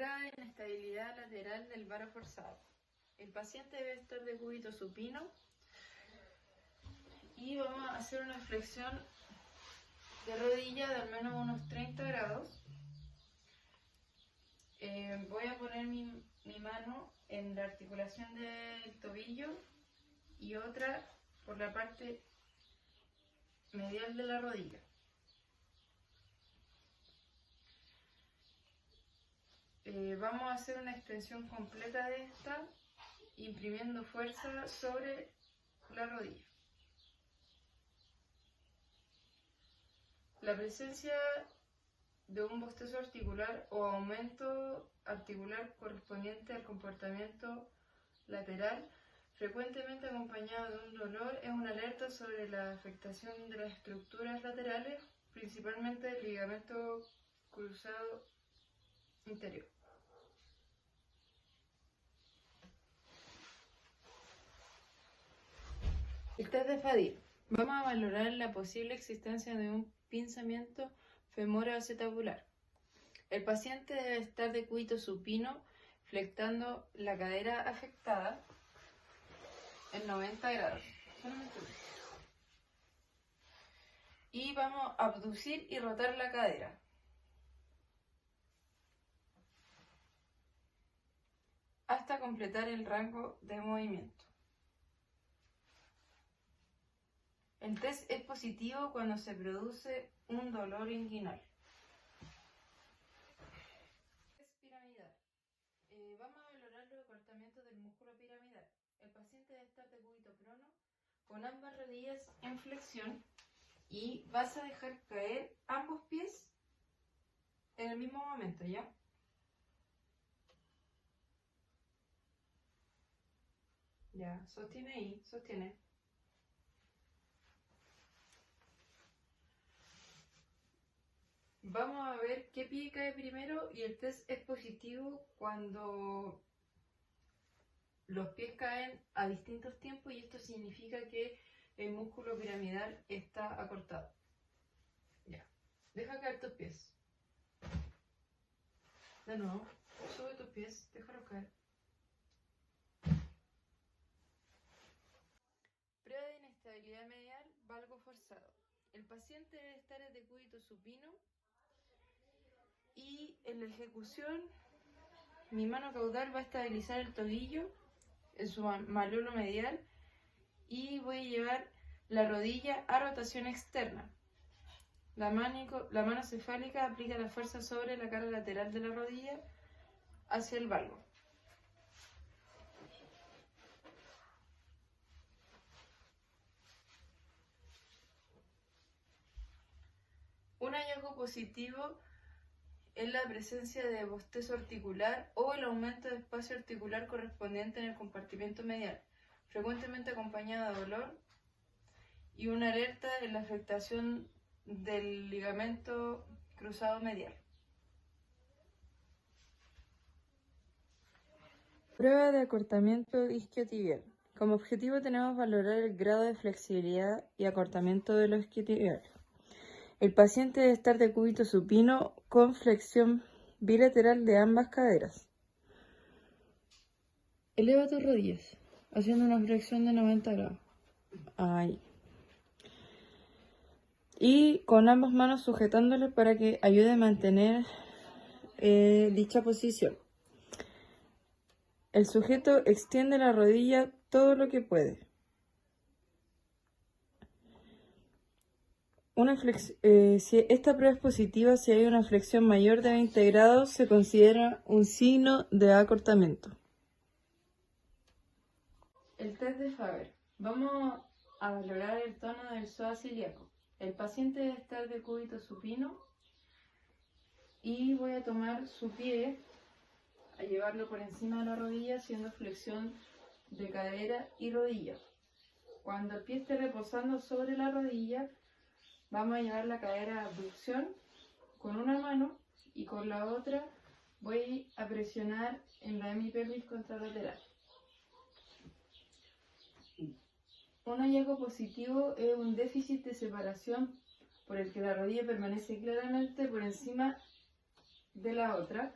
Prueba de inestabilidad lateral del varo forzado. El paciente debe estar de cúbito supino y vamos a hacer una flexión de rodilla de al menos unos 30 grados. Voy a poner mi mano en la articulación del tobillo y otra por la parte medial de la rodilla. Vamos a hacer una extensión completa de esta, imprimiendo fuerza sobre la rodilla. La presencia de un bostezo articular o aumento articular correspondiente al comportamiento lateral, frecuentemente acompañado de un dolor, es una alerta sobre la afectación de las estructuras laterales, principalmente del ligamento cruzado interior. El test de Fadil. Vamos a valorar la posible existencia de un pinzamiento femoroacetabular. El paciente debe estar de cúbito supino, flectando la cadera afectada en 90 grados. Y vamos a abducir y rotar la cadera. Hasta completar el rango de movimiento. El test es positivo cuando se produce un dolor inguinal. Test piramidal. Vamos a valorar los acortamientos del músculo piramidal. El paciente debe estar de cúbito prono con ambas rodillas en flexión y vas a dejar caer ambos pies en el mismo momento, ¿ya? Ya, sostiene ahí, sostiene. Vamos a ver qué pie cae primero y el test es positivo cuando los pies caen a distintos tiempos y esto significa que el músculo piramidal está acortado. Ya, deja caer tus pies. De nuevo, sube tus pies, déjalos caer. Prueba de inestabilidad medial, valgo forzado. El paciente debe estar de cúbito supino y en la ejecución mi mano caudal va a estabilizar el tobillo en su malleolo medial y voy a llevar la rodilla a rotación externa. La mano cefálica aplica la fuerza sobre la cara lateral de la rodilla hacia el valgo. Un hallazgo positivo es la presencia de bostezo articular o el aumento de espacio articular correspondiente en el compartimento medial, frecuentemente acompañado de dolor y una alerta en la afectación del ligamento cruzado medial. Prueba de acortamiento isquiotibial. Como objetivo tenemos valorar el grado de flexibilidad y acortamiento de los isquiotibiales. El paciente debe estar de cúbito supino con flexión bilateral de ambas caderas. Eleva tus rodillas, haciendo una flexión de 90 grados. Ahí. Y con ambas manos sujetándolas para que ayude a mantener dicha posición. El sujeto extiende la rodilla todo lo que puede. Si esta prueba es positiva, si hay una flexión mayor de 20 grados, se considera un signo de acortamiento. El test de Faber. Vamos a valorar el tono del psoas ilíaco. El paciente debe estar de cúbito supino y voy a tomar su pie, a llevarlo por encima de la rodilla haciendo flexión de cadera y rodilla. Cuando el pie esté reposando sobre la rodilla, vamos a llevar la cadera a abducción con una mano y con la otra voy a presionar en la hemipelvis contralateral. Un hallazgo positivo es un déficit de separación por el que la rodilla permanece claramente por encima de la otra.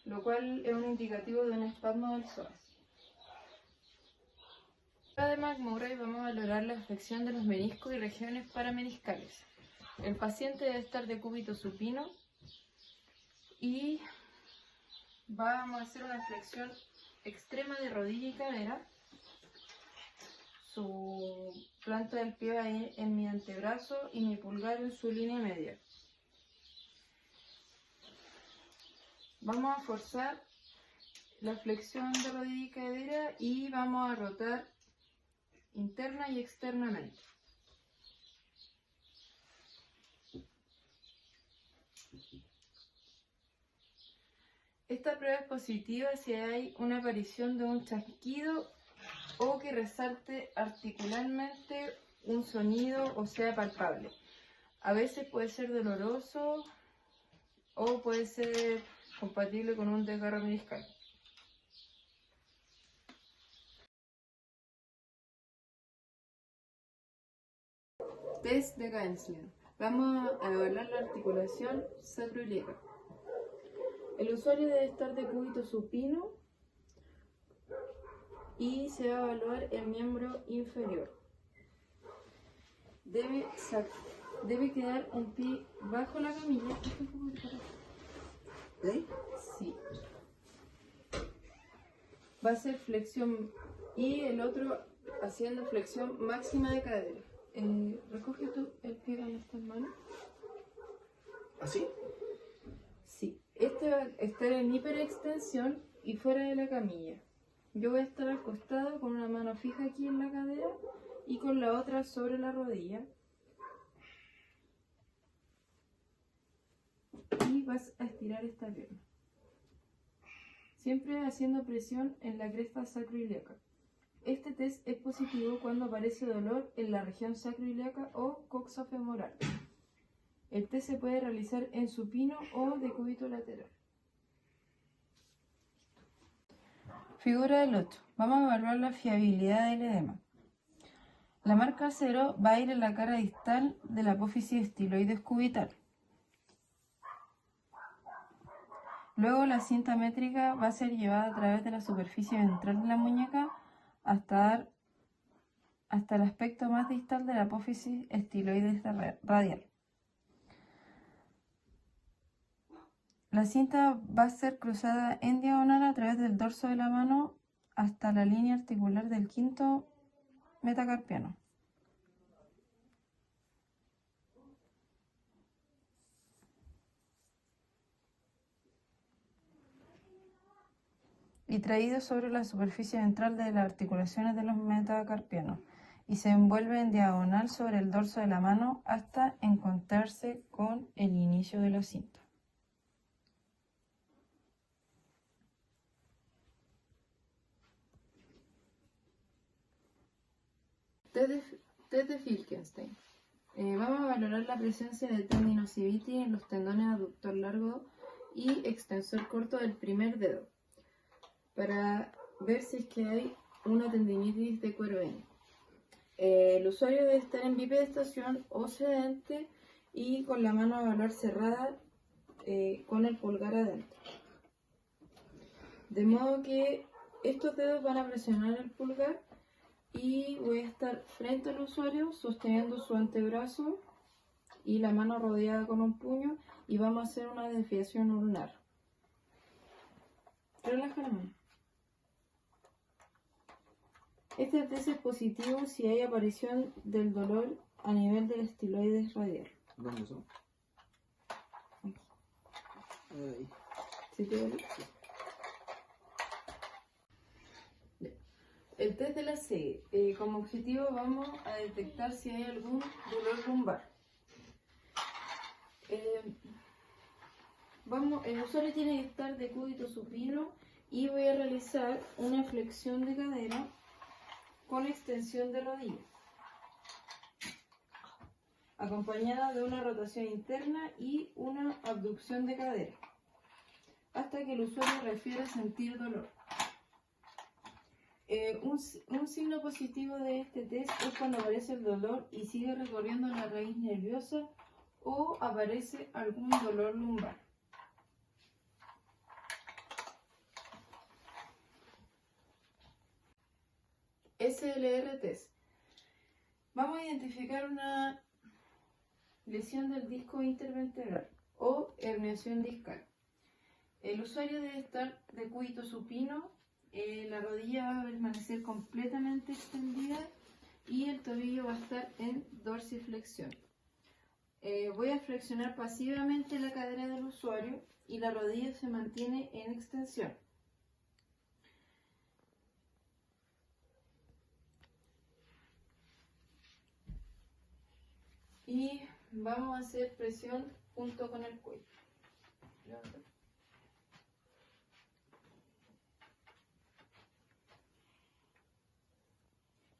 lo cual es un indicativo de un espasmo del psoas. Para de McMurray vamos a valorar la flexión de los meniscos y regiones parameniscales. El paciente debe estar de cúbito supino y vamos a hacer una flexión extrema de rodilla y cadera. Su planta del pie va a ir en mi antebrazo y mi pulgar en su línea media. Vamos a forzar la flexión de rodilla y cadera y vamos a rotar interna y externamente. Esta prueba es positiva si hay una aparición de un chasquido o que resalte articularmente un sonido o sea palpable. A veces puede ser doloroso o puede ser compatible con un desgarro meniscal. Test de Gaensler. Vamos a evaluar la articulación sacroiliaca. El usuario debe estar de cúbito supino y se va a evaluar el miembro inferior. Debe quedar un pie bajo la camilla. ¿Eh? Sí. Va a ser flexión y el otro haciendo flexión máxima de cadera. Recoge tú el pie con estas manos. ¿Así? Sí. Este va a estar en hiperextensión y fuera de la camilla. Yo voy a estar al costado con una mano fija aquí en la cadera y con la otra sobre la rodilla. Y vas a estirar esta pierna. Siempre haciendo presión en la cresta sacroiliaca. Este test es positivo cuando aparece dolor en la región sacroiliaca o coxofemoral. El test se puede realizar en supino o de cúbito lateral. Figura del 8. Vamos a evaluar la fiabilidad del edema. La marca 0 va a ir en la cara distal de la apófisis estiloides cubital. Luego la cinta métrica va a ser llevada a través de la superficie ventral de la muñeca hasta el aspecto más distal de la apófisis estiloides radial. La cinta va a ser cruzada en diagonal a través del dorso de la mano hasta la línea articular del quinto metacarpiano. Y traído sobre la superficie ventral de las articulaciones de los metacarpianos y se envuelve en diagonal sobre el dorso de la mano hasta encontrarse con el inicio de la cinta. Test de Filkenstein. Vamos a valorar la presencia de tendinosivitis en los tendones aductor largo y extensor corto del primer dedo, para ver si es que hay una tendinitis de cuero N. El usuario debe estar en bipedestación o sedente y con la mano a evaluar cerrada con el pulgar adentro. De modo que estos dedos van a presionar el pulgar y voy a estar frente al usuario sosteniendo su antebrazo y la mano rodeada con un puño y vamos a hacer una desviación ulnar. Relaja la mano. Este test es positivo si hay aparición del dolor a nivel del estiloides radial. ¿Dónde son? Aquí. Ahí. ¿Sí te duele? El test de la C. Como objetivo vamos a detectar si hay algún dolor lumbar. El usuario tiene que estar de cúbito supino y voy a realizar una flexión de cadera con extensión de rodilla, acompañada de una rotación interna y una abducción de cadera, hasta que el usuario refiera sentir dolor. Un signo positivo de este test es cuando aparece el dolor y sigue recorriendo la raíz nerviosa o aparece algún dolor lumbar. SLR test. Vamos a identificar una lesión del disco intervertebral o herniación discal. El usuario debe estar de cúbito supino, la rodilla va a permanecer completamente extendida y el tobillo va a estar en dorsiflexión. Voy a flexionar pasivamente la cadera del usuario y la rodilla se mantiene en extensión. Y vamos a hacer presión junto con el cuello.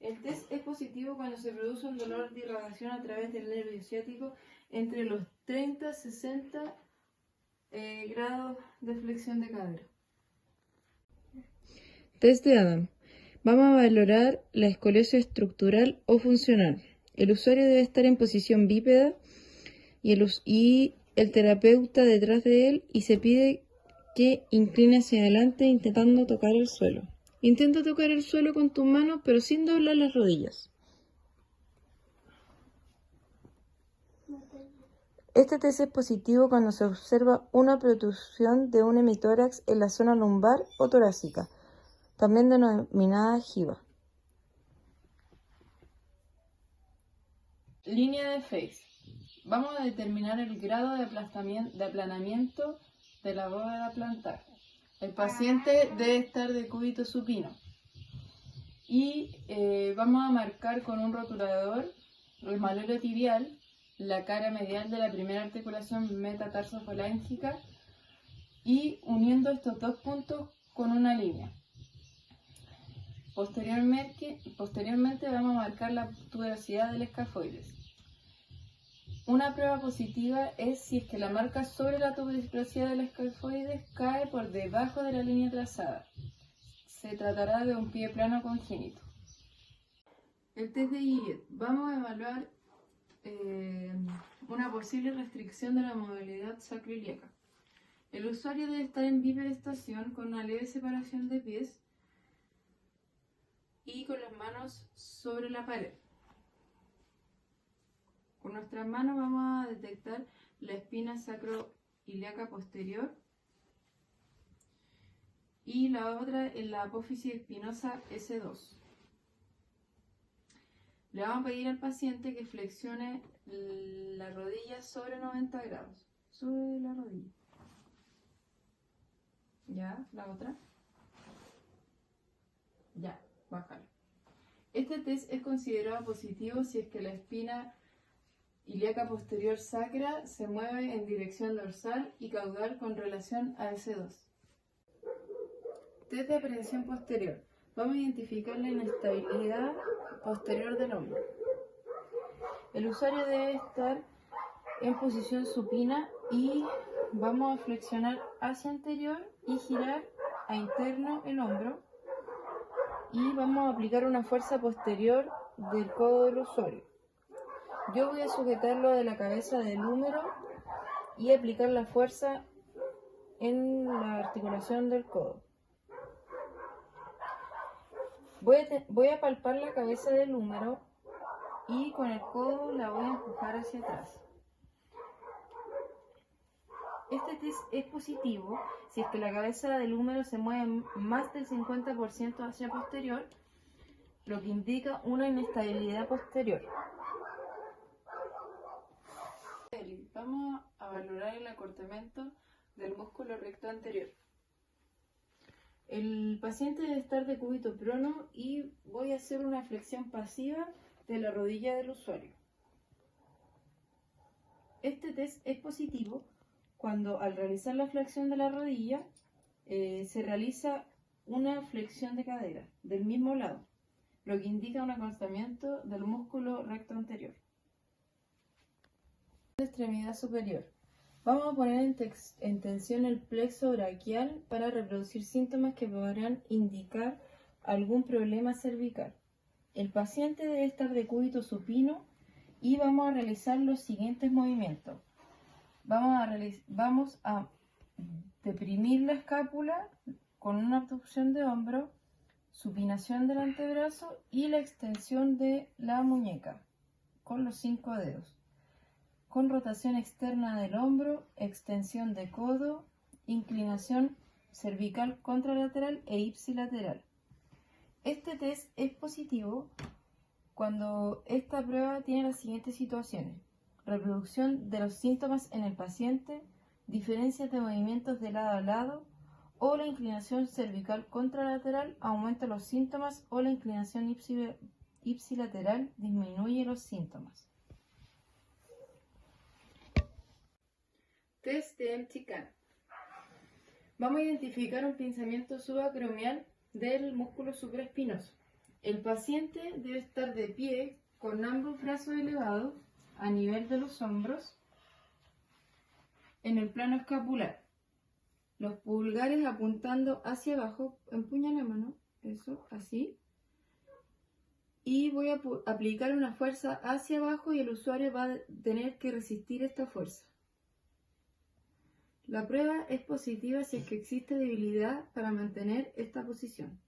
El test es positivo cuando se produce un dolor de irradiación a través del nervio ciático entre los 30 y 60 grados de flexión de cadera. Test de Adam. Vamos a valorar la escoliosis estructural o funcional. El usuario debe estar en posición bípeda y el terapeuta detrás de él, y se pide que incline hacia adelante intentando tocar el suelo. Intenta tocar el suelo con tus manos, pero sin doblar las rodillas. Este test es positivo cuando se observa una protrusión de un hemitórax en la zona lumbar o torácica, también denominada jiba. Línea de Face. Vamos a determinar el grado de aplanamiento de la bóveda plantar. El paciente debe estar de cúbito supino. Y vamos a marcar con un rotulador el malero tibial, la cara medial de la primera articulación metatarsofolángica y uniendo estos dos puntos con una línea. Posteriormente vamos a marcar la tuberosidad del escafoides. Una prueba positiva es si es que la marca sobre la tuberosidad del escafoides cae por debajo de la línea trazada. Se tratará de un pie plano congénito. El test de Gibbet. Vamos a evaluar una posible restricción de la movilidad sacroiliaca. El usuario debe estar en bipedestación con una leve separación de pies y con las manos sobre la pared. Con nuestras manos vamos a detectar la espina sacroiliaca posterior y la otra en la apófisis espinosa S2. Le vamos a pedir al paciente que flexione la rodilla sobre 90 grados. Sube la rodilla. Ya, la otra. Ya, bájala. Este test es considerado positivo si es que la espina ilíaca posterior sacra se mueve en dirección dorsal y caudal con relación a S2. Test de aprehensión posterior. Vamos a identificar la inestabilidad posterior del hombro. El usuario debe estar en posición supina y vamos a flexionar hacia anterior y girar a interno el hombro y vamos a aplicar una fuerza posterior del codo del usuario. Yo voy a sujetarlo de la cabeza del húmero y aplicar la fuerza en la articulación del codo. Voy a palpar la cabeza del húmero y con el codo la voy a empujar hacia atrás. Este test es positivo si es que la cabeza del húmero se mueve más del 50% hacia posterior, lo que indica una inestabilidad posterior. Vamos a valorar el acortamiento del músculo recto anterior. El paciente debe estar de cúbito prono y voy a hacer una flexión pasiva de la rodilla del usuario. Este test es positivo cuando al realizar la flexión de la rodilla se realiza una flexión de cadera del mismo lado, lo que indica un acortamiento del músculo recto anterior. Extremidad superior. Vamos a poner en tensión el plexo braquial para reproducir síntomas que podrán indicar algún problema cervical. El paciente debe estar de cúbito supino y vamos a realizar los siguientes movimientos. Vamos a deprimir la escápula con una abducción de hombro, supinación del antebrazo y la extensión de la muñeca con los 5 dedos, con rotación externa del hombro, extensión de codo, inclinación cervical contralateral e ipsilateral. Este test es positivo cuando esta prueba tiene las siguientes situaciones: reproducción de los síntomas en el paciente, diferencias de movimientos de lado a lado, o la inclinación cervical contralateral aumenta los síntomas, o la inclinación ipsilateral disminuye los síntomas. Test de MTCAN. Vamos a identificar un pinzamiento subacromial del músculo supraespinoso. El paciente debe estar de pie con ambos brazos elevados a nivel de los hombros en el plano escapular. Los pulgares apuntando hacia abajo, empuña la mano, eso, así. Y voy a aplicar una fuerza hacia abajo y el usuario va a tener que resistir esta fuerza. La prueba es positiva si es que existe debilidad para mantener esta posición.